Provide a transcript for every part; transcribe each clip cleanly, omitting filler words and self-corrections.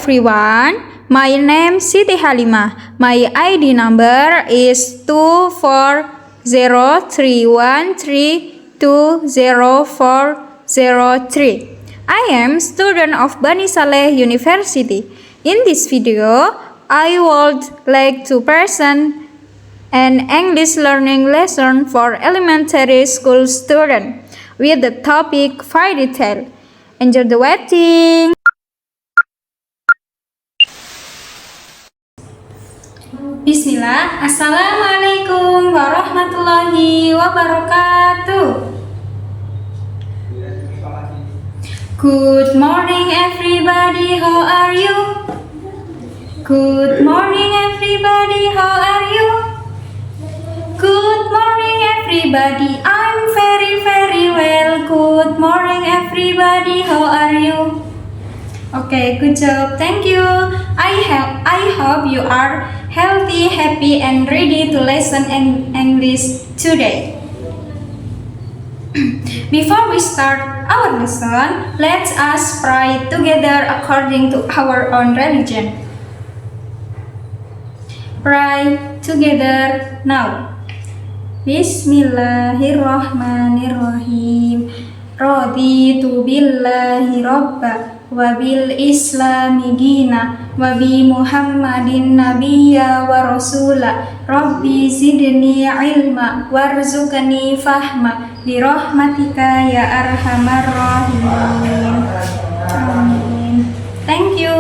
everyone. My name is Siti Halimah. My ID number is 24031320403. I am student of Bani Saleh University. In this video, I would like to present an English learning lesson for elementary school students with the topic fairy tale. Enjoy the waiting. Bismillah. Assalamualaikum warahmatullahi wabarakatuh. Good morning everybody, how are you? Good morning everybody, how are you? Good morning everybody, I'm very well. Good morning everybody, how are you? Okay, good job, thank you. I hope you are healthy, happy and ready to listen in English today. Before we start our lesson, let us pray together according to our own religion. Pray together now. Bismillahirrahmanirrahim. Raditu billahi rabba wa bil islami dina wa bi muhammadin nabiyya wa rasula. Rabbi zidni ilma warzuqni fahma bi rahmatika ya arhamar rahimin. Amin. Thank you.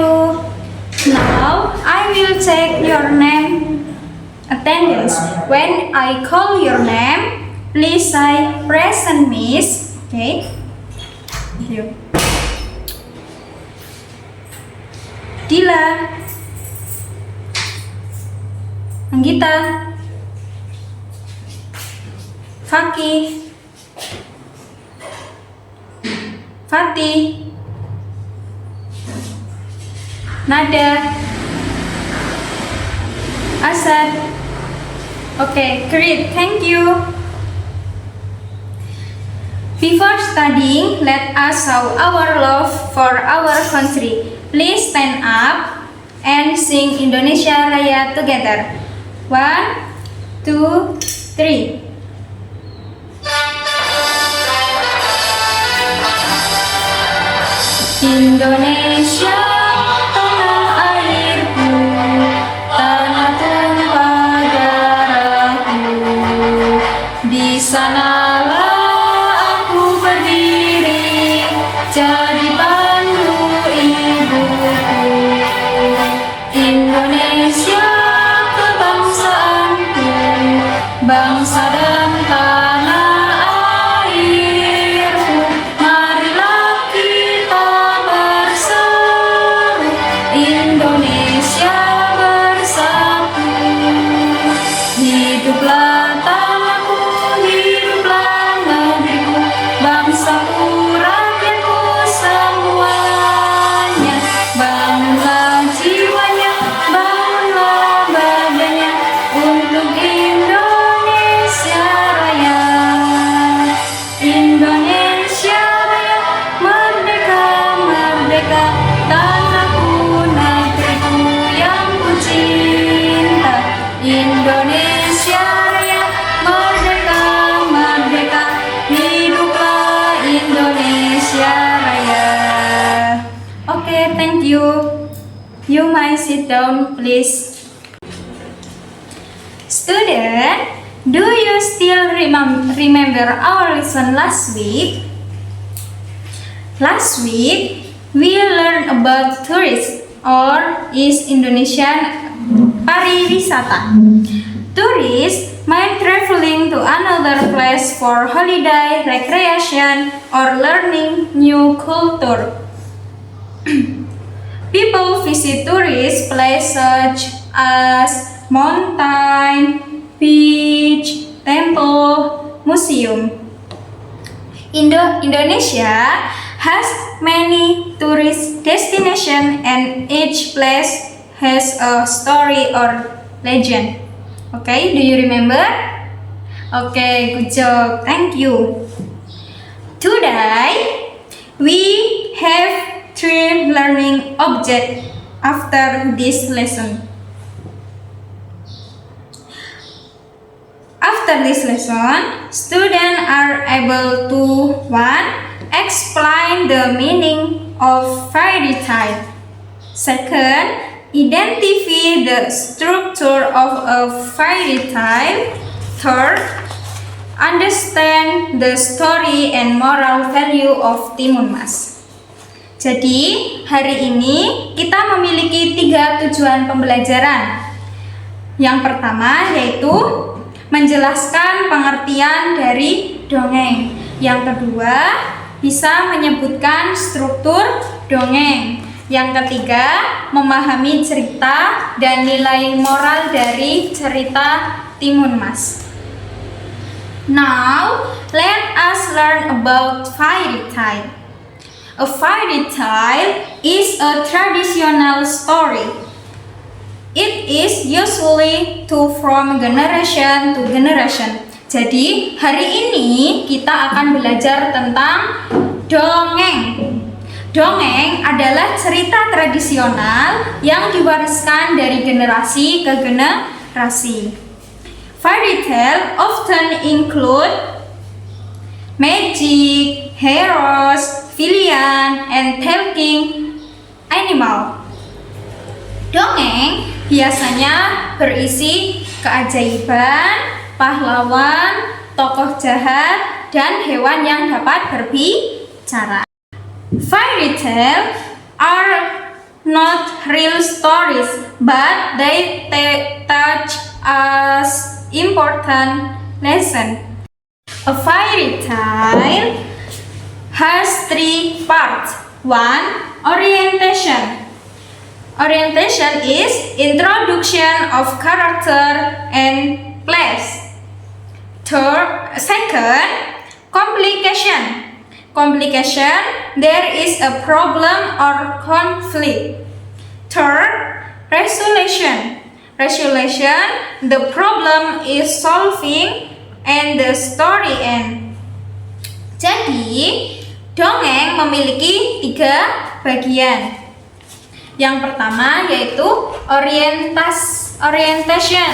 Now I will take your name attendance. When I call your name, please say present miss. Okay. Here. Dila, Anggita, Fakih, Fatih, Nada, Asad. Okay, great, thank you. Before studying, let us show our love for our country. Please stand up and sing Indonesia Raya together. 1, 2, 3. Indonesia, tanah airku, tanah tumpah darahku. Di sanalah aku berdiri, jadi pandu ibuku. Indonesia kebangsaanku, bangsa dan tanah airku. Marilah kita bersatu, Indonesia bersatu. Hiduplah tanahku, hiduplah negeriku, bangsaku, rakyatku semuanya. Bangunlah jiwanya, bangunlah badannya untuk Indonesia Raya. Indonesia Raya, merdeka, merdeka, tanahku, negeriku yang ku cinta. Indonesia Raya, merdeka, merdeka, hiduplah Indonesia Raya. Okay, thank you. You may sit down, please. Student, do you still remember our lesson last week? Last week, we learned about tourist or East Indonesian pariwisata. Tourists might traveling to another place for holiday, recreation, or learning new culture. People visit tourist places such as mountain, beach, temple, museum. Indonesia has many tourist destinations and each place has a story or legend. Okay, do you remember? Okay, good job. Thank you. Today, we have three learning objects after this lesson. After this lesson, students are able to 1. Explain the meaning of fairy tale. 2. Identify the structure of a fairy tale. 3. Understand the story and moral value of Timun Mas. Jadi, hari ini kita memiliki 3 tujuan pembelajaran. Yang pertama yaitu menjelaskan pengertian dari dongeng. Yang kedua, bisa menyebutkan struktur dongeng. Yang ketiga, memahami cerita dan nilai moral dari cerita Timun Mas. Now, let us learn about fairy tale. A fairy tale is a traditional story. It is usually told from generation to generation. Jadi, hari ini kita akan belajar tentang dongeng. Dongeng adalah cerita tradisional yang diwariskan dari generasi ke generasi. Fairy tale often include magic, heroes, villain, and talking animal. Dongeng biasanya berisi keajaiban, pahlawan, tokoh jahat, dan hewan yang dapat berbicara. Fairy tales are not real stories, but they teach us important lesson. A fairy tale has 3 parts. 1. Orientation. Orientation is introduction of character and place. 2nd, complication. Complication, there is a problem or conflict. 3rd, resolution. Resolution, the problem is solving and the story end. Jadi, dongeng memiliki 3 bagian. Yang pertama yaitu orientation.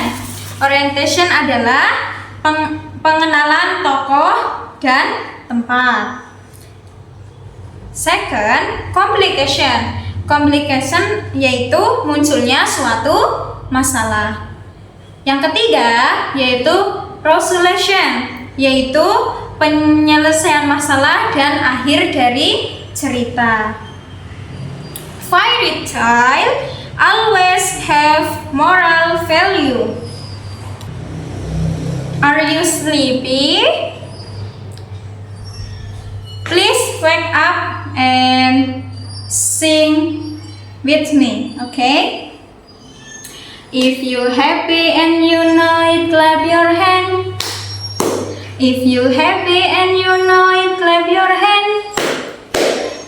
Orientation adalah pengenalan tokoh dan tempat. Second, complication. Complication yaitu munculnya suatu masalah. Yang ketiga yaitu resolution, yaitu penyelesaian masalah dan akhir dari cerita. Fairy tale always have moral value. Are you sleepy? Please wake up and sing with me, okay? If you happy and you know it, clap your hand. If you happy and you know it, clap your hand.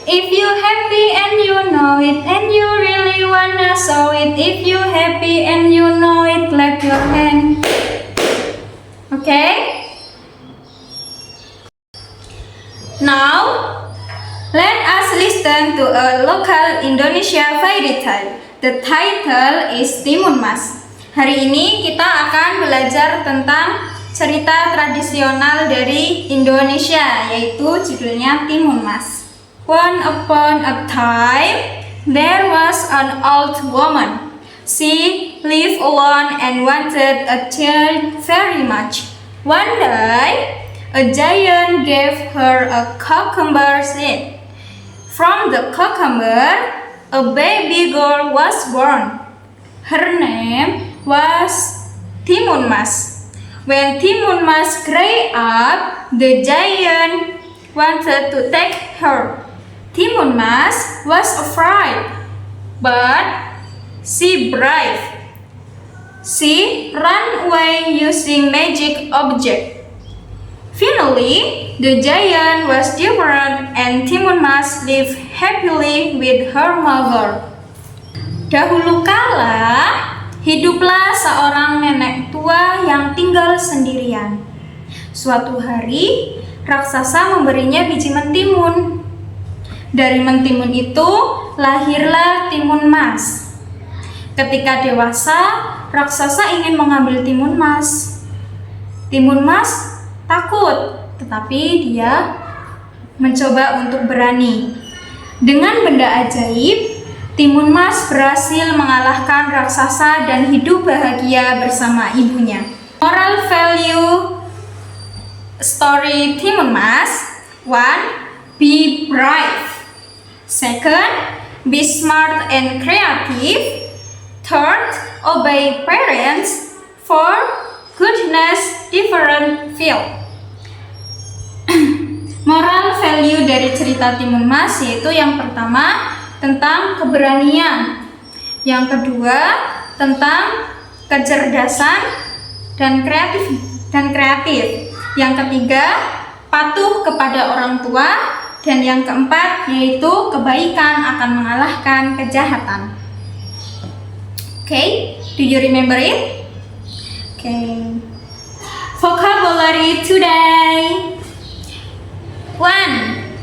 If you happy and you know it and you really wanna show it, if you happy and you know it, clap your hand. Okay? Now, let us listen to a local Indonesia fairy tale. The title is Timun Mas. Hari ini kita akan belajar tentang cerita tradisional dari Indonesia, yaitu judulnya Timun Mas. Once upon a time, there was an old woman. She lived alone and wanted a child very much. One day, a giant gave her a cucumber seed. From the cucumber, a baby girl was born. Her name was Timun Mas. When Timun Mas grew up, the giant wanted to take her. Timun Mas was afraid, but she brave. She ran away using magic object. Finally, the giant was devoured and Timun Mas lived happily with her mother. Dahulu kala, hiduplah seorang nenek tua yang tinggal sendirian. Suatu hari, raksasa memberinya biji mentimun. Dari mentimun itu, lahirlah Timun Mas. Ketika dewasa, raksasa ingin mengambil timun mas. Timun mas takut, tetapi dia mencoba untuk berani. Dengan benda ajaib, timun mas berhasil mengalahkan raksasa dan hidup bahagia bersama ibunya. Moral value story timun mas: 1. Be brave. 2. Be smart and creative. 3. Obey parents. 4. Goodness different feel. Moral value dari cerita timun mas yaitu yang pertama tentang keberanian, yang kedua tentang kecerdasan dan kreatif, yang ketiga patuh kepada orang tua, dan yang keempat yaitu kebaikan akan mengalahkan kejahatan. Okay, do you remember it? Okay. Vocabulary today. 1.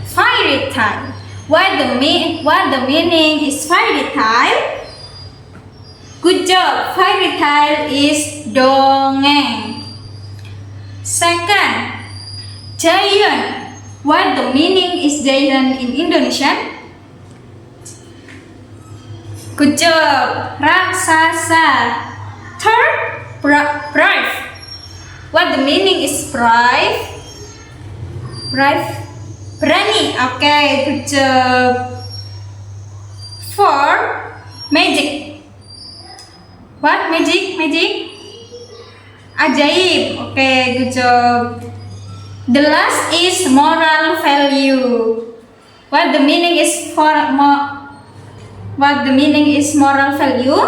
Fairy tale. What the meaning is fairy tale? Good job. Fairy tale is dongeng. 2. Giant. What the meaning is giant in Indonesian? Good job. Raksasa. 3. Brave. What the meaning is brave? Berani. Okay, good job. 4. Magic. What? Magic? Ajaib. Okay, good job. The last is moral value. What the meaning is moral value?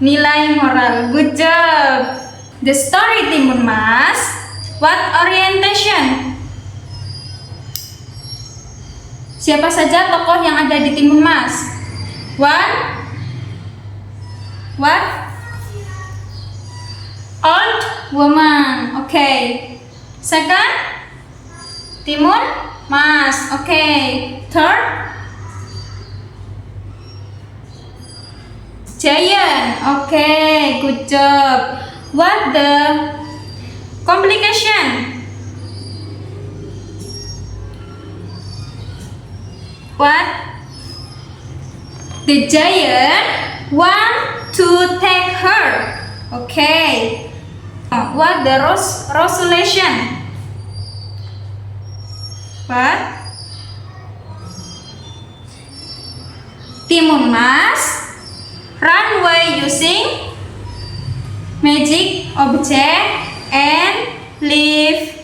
Nilai moral. Good job. The story timun mas. What orientation? Siapa saja tokoh yang ada di timun mas? 1. What? Old woman. Okay. 2. Timun mas. Okay. 3. Giant. Okay, good job. What the complication? What? The giant want to take her. Okay. What the resolution? What? Timun mas run away using magic object and live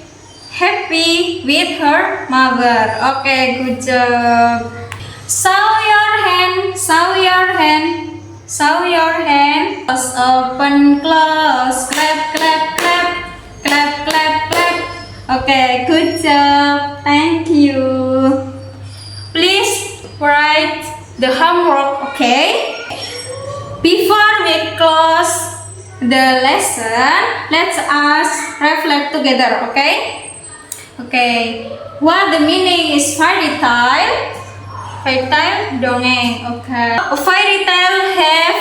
happy with her mother. Okay, good job. Show your hand. Close, open, close. Clap. Okay, good job. Thank you. Please write the homework, okay? Before we close the lesson, let's us reflect together, okay? Okay. What the meaning is fairy tale? Fairy tale dongeng. Okay. A fairy tale have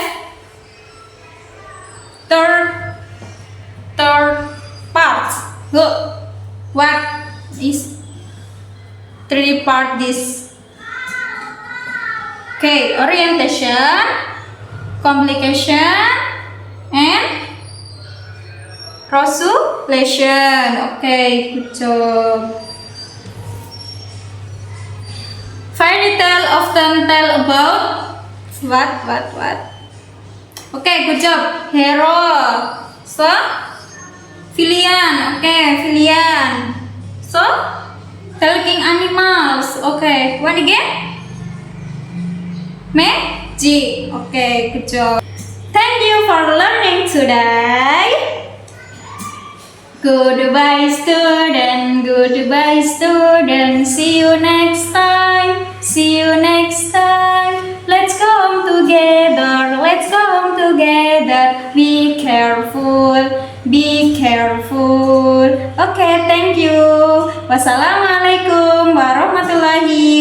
third parts. Look. What is 3 part this? Okay, orientation, complication, and resolution. Okay, good job. Fairy tale often tell about what? Okay, good job. Hero. So, villain. Okay, villain. So, talking animals. Okay, what again? Magic. Okay, good job. Thank you for learning today. Goodbye student. See you next time. Let's go home together. Be careful. Okay, thank you. Wassalamualaikum warahmatullahi